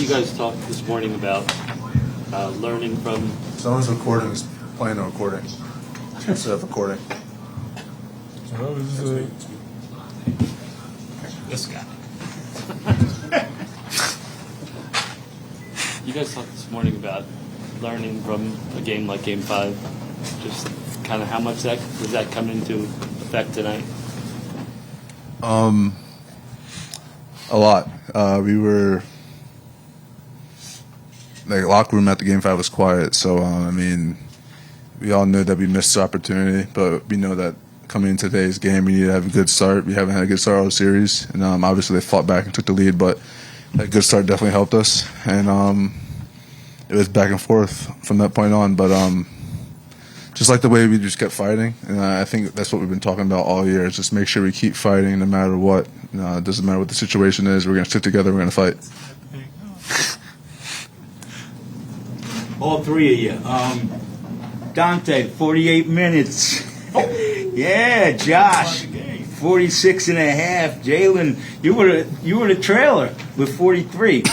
guys talked this morning about learning from. Someone's recording is playing a recording instead of recording. This guy. You guys talked this morning about learning from a game like Game 5. Just kind of how much does that come into effect tonight? A lot. We were the locker room at the Game 5 was quiet, so I mean, we all knew that we missed the opportunity, but we know that coming into today's game, we need to have a good start. We haven't had a good start all the series, and obviously they fought back and took the lead, but that good start definitely helped us, and it was back and forth from that point on. But just like the way we just kept fighting, and I think that's what we've been talking about all year, is just make sure we keep fighting no matter what. It doesn't matter what the situation is. We're going to stick together. We're going to fight. All three of you. Donte, 48 minutes. Yeah, Josh, 46 and a half. Jalen, you were the trailer with 43.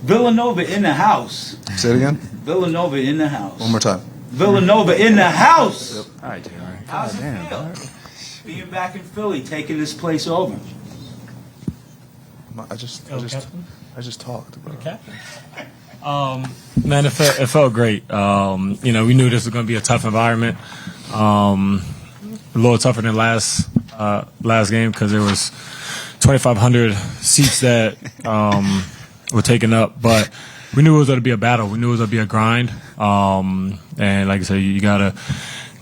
Villanova in the house. Say it again? Villanova in the house. One more time. Villanova in the house. Yep. All right, Jalen. How's it feel? Being back in Philly, taking this place over. I just talked. Bro. Man, it felt great. We knew this was going to be a tough environment. A little tougher than last game because there was 2,500 seats that were taken up. But we knew it was going to be a battle. We knew it was going to be a grind. And like I said, you got to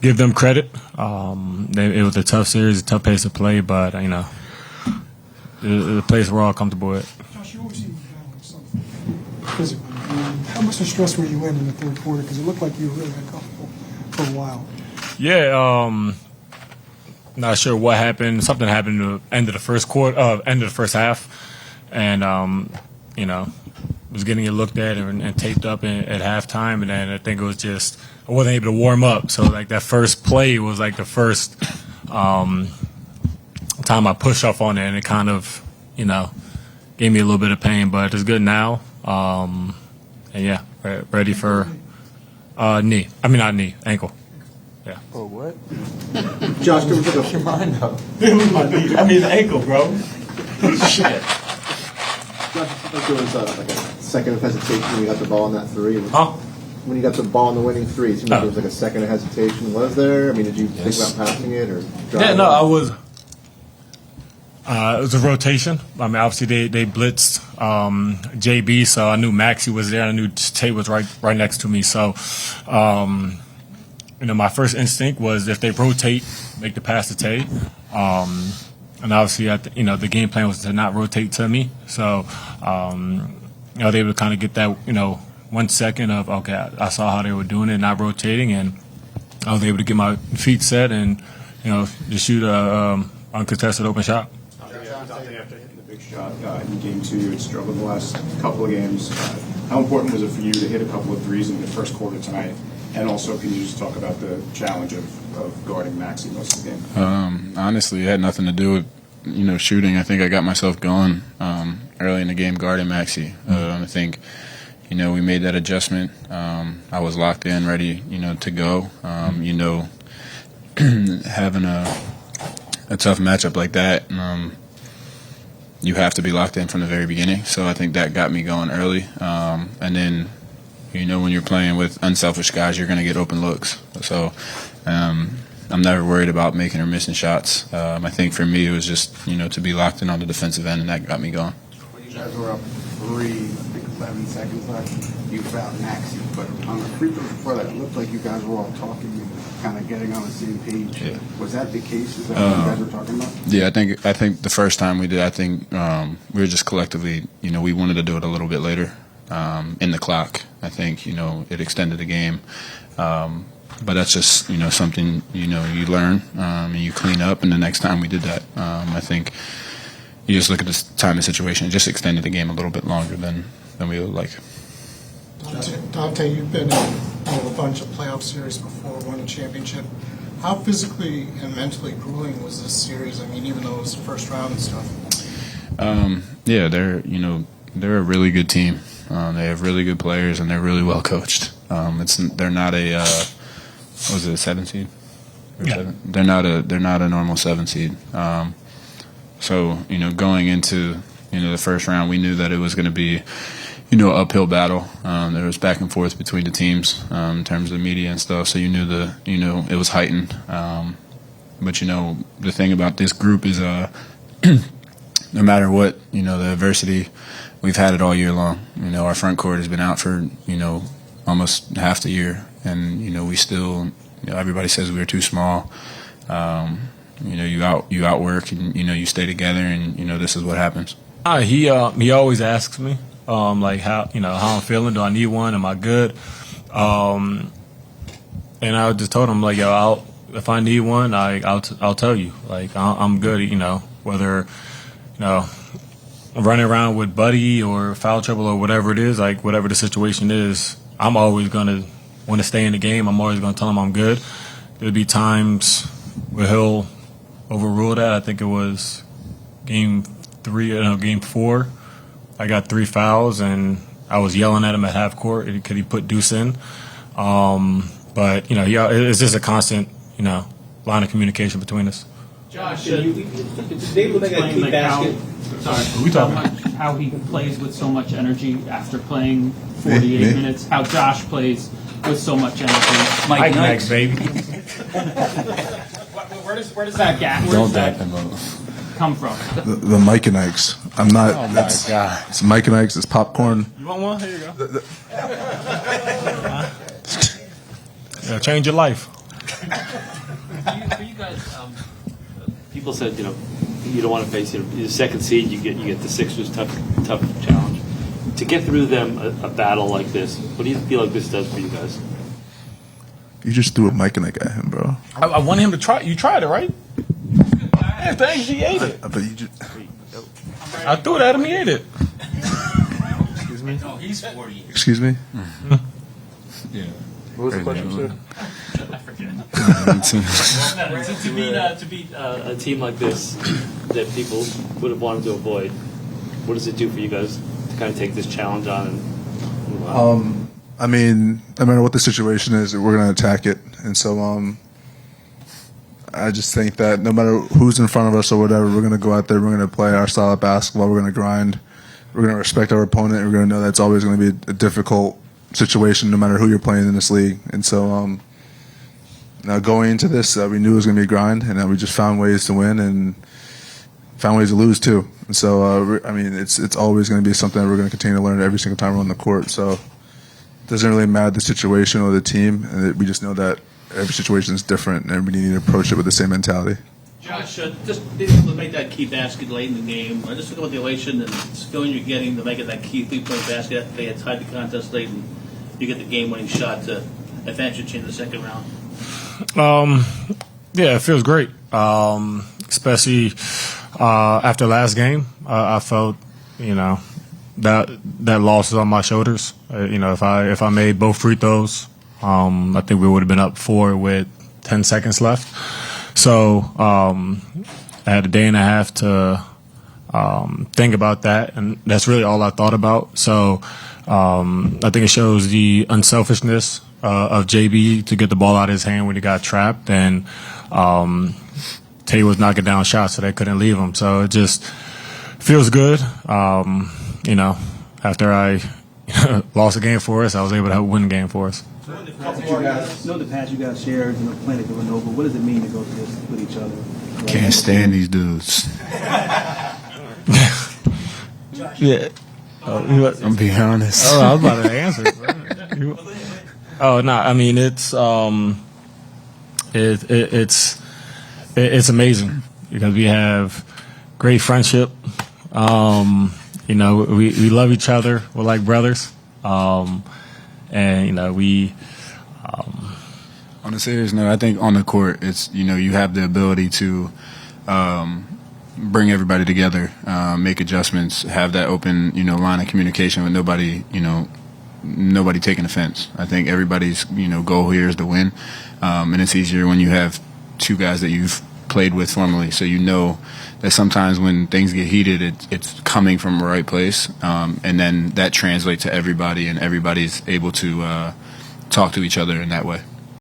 give them credit. It was a tough series, a tough pace to play, but the place we're all comfortable with. Josh, you always seem to be battling something physically. How much stress were you in the third quarter? Because it looked like you were really uncomfortable for a while. Yeah, not sure what happened. Something happened at the end of the first quarter, end of the first half, and was getting it looked at and taped up at halftime, and then I think it was just I wasn't able to warm up. So like that first play was like the first time I pushed off on it, and it kind of gave me a little bit of pain, but it's good now. And yeah, ready for knee. I mean, not knee, ankle. Yeah. Oh, what? Josh, there was like Your mind up. I mean, ankle, bro. Josh, Shit. there was like a second of hesitation when you got the ball on that three. Huh? When you got the ball on the winning three, it seemed like there was like a second of hesitation. Was there? I mean, did you think about passing it or? Yeah, no, I was. It was a rotation. I mean, obviously they blitzed JB, so I knew Maxey was there. I knew Tate was right next to me. So, my first instinct was if they rotate, make the pass to Tate. And obviously, the game plan was to not rotate to me. So, I was able to kind of get that, 1 second of, okay, I saw how they were doing it, not rotating, and I was able to get my feet set and, just shoot a uncontested open shot. After hitting the big shot in Game 2, you had struggled the last couple of games. How important was it for you to hit a couple of threes in the first quarter tonight? And also, can you just talk about the challenge of guarding Maxey most of the game? Honestly, it had nothing to do with shooting. I think I got myself going early in the game guarding Maxey. I think we made that adjustment. I was locked in, ready to go. Having a tough matchup like that. You have to be locked in from the very beginning. So I think that got me going early. And then, when you're playing with unselfish guys, you're going to get open looks. So I'm never worried about making or missing shots. I think for me it was just, to be locked in on the defensive end, and that got me going. When you guys were up 3, I think 11 seconds left, you fouled Maxey. But on the free throw before that, it looked like you guys were all talking and kind of getting on the same page. Yeah. Was that the case? Is that what you guys were talking about? Yeah, I think the first time we did, I think we were just collectively, we wanted to do it a little bit later in the clock. I think, it extended the game. But that's just, something, you learn and you clean up. And the next time we did that, I think you just look at the time and situation. It just extended the game a little bit longer than we would like. Donte, you've been in a bunch of playoff series before, won a championship. How physically and mentally grueling was this series? I mean, even though it was the first round and stuff. Yeah, they're a really good team. They have really good players, and they're really well coached. They're not a what was it, a 7 seed? Yeah. They're not a normal 7 seed. So going into the first round, we knew that it was going to be an uphill battle. There was back and forth between the teams in terms of the media and stuff. So you knew it was heightened. But the thing about this group is no matter what the adversity, we've had it all year long. Our front court has been out for almost half the year, and we still everybody says we were too small. You outwork, and you stay together, and this is what happens. He always asks me like how I'm feeling. Do I need one? Am I good? And I just told him like, yo, if I need one, I'll tell you. Like I'm good. Whether running around with Buddy or foul trouble or whatever it is, like whatever the situation is, I'm always gonna want to stay in the game. I'm always gonna tell him I'm good. There'll be times where he'll overrule that. I think it was game 4. I got 3 fouls, and I was yelling at him at half court because he put deuce in. But it's just a constant line of communication between us. Josh, explain how he plays with so much energy after playing 48 minutes. How Josh plays with so much energy. Mike Nikes, baby. Where does that gap? Come from? The Mike and Ikes. I'm not. Oh my God! It's Mike and Ikes. It's popcorn. You want one? Here you go. Yeah, change your life. For you guys, people said you don't want to face the second seed. You get the Sixers tough challenge. To get through them a battle like this, what do you feel like this does for you guys? You just threw a Mike and Ike at him, bro. I want him to try. You tried it, right? Yeah, thanks. He ate it. But you just. I threw it at him. He ate it. Excuse me. No, he's 40. Excuse me. Yeah. What was the question, sir? I forget. To beat a team like this that people would have wanted to avoid, what does it do for you guys to kind of take this challenge on and move on? I mean, no matter what the situation is, we're going to attack it. And so I just think that no matter who's in front of us or whatever, we're going to go out there, we're going to play our style of basketball, we're going to grind, we're going to respect our opponent, and we're going to know that's always going to be a difficult situation no matter who you're playing in this league. And so now going into this, we knew it was going to be a grind, and we just found ways to win and found ways to lose too. And so, I mean, it's always going to be something that we're going to continue to learn every single time we're on the court. So it doesn't really matter the situation or the team, and we just know that every situation is different, and we need to approach it with the same mentality. Josh, just being able to make that key basket late in the game, just think about the elation and feeling you're getting to make it that key 3-point basket after they had tied the contest late, and you get the game-winning shot to advance your team in the second round. Yeah, it feels great, especially after last game. I felt, that loss is on my shoulders. If I made both free throws, I think we would have been up 4 with 10 seconds left. So I had a day and a half to think about that, and that's really all I thought about. So I think it shows the unselfishness of JB to get the ball out of his hand when he got trapped, and Tay was knocking down shots, so they couldn't leave him. So it just feels good. After I lost a game for us, I was able to win a game for us. Know the pass you guys shared, playing at Villanova. What does it mean to go through this with each other? Can't stand these dudes. Yeah. I'm being honest. Oh, I was about to answer. Oh no, I mean it's amazing because we have great friendship. We love each other. We're like brothers. And we. On a serious note, I think on the court, it's you have the ability to bring everybody together, make adjustments, have that open line of communication with nobody taking offense. I think everybody's goal here is to win, and it's easier when you have two guys that you've played with formerly, so you know that sometimes when things get heated, it's coming from the right place, and then that translates to everybody, and everybody's able to talk to each other in that way.